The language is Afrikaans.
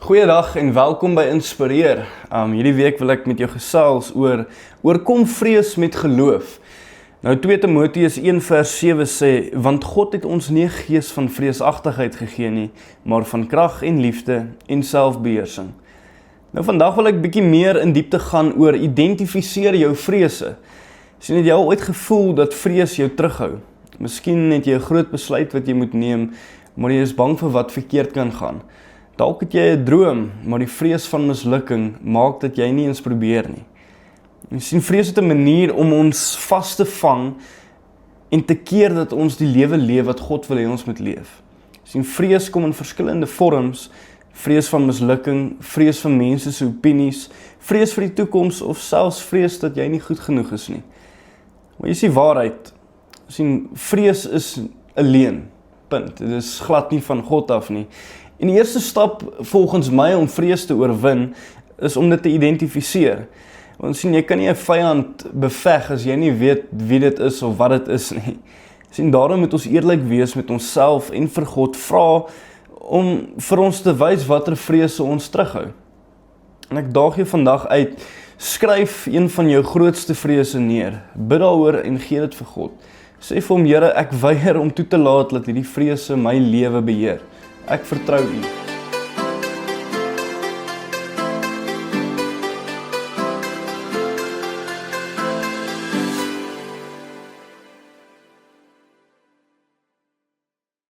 Goeiedag en welkom by Inspireer. Hierdie week wil ek met jou gesels oorkom vrees met geloof. Nou 2 Timoteus 1 vers 7 sê, want God het ons nie 'n gees van vreesagtigheid gegee nie, maar van krag en liefde en selfbeheersing. Nou vandag wil ek bietjie meer in diepte gaan oor identifiseer jou vrese. Sien, het jy al ooit gevoel dat vrees jou terughou? Miskien het jy 'n groot besluit wat jy moet neem, maar jy is bang vir wat verkeerd kan gaan. Dalk het jy 'n droom, maar die vrees van mislukking maak dat jy nie eens probeer nie. Jy sien, vrees het 'n manier om ons vas te vang en te keer dat ons die lewe leef wat God wil hê ons moet leef. Jy sien, vrees kom in verskillende vorms, vrees van mislukking, vrees van mense se opinies, vrees vir die toekoms of selfs vrees dat jy nie goed genoeg is nie. Maar jy sien waarheid, jy sien, vrees is 'n leuen, punt. Dit is glad nie van God af nie. En die eerste stap volgens my om vrees te oorwin, is om dit te identifiseer. Want sien, jy kan nie 'n vyand beveg as jy nie weet wie dit is of wat dit is nie. Sien, daarom moet ons eerlik wees met onsself en vir God vra om vir ons te wys watter vrese ons terughou. En ek daag jou vandag uit, skryf een van jou grootste vrese neer, bid daaroor en gee dit vir God. Sê vir hom, Here, ek weier om toe te laat dat hierdie vrese my lewe beheer. Ek vertrou U.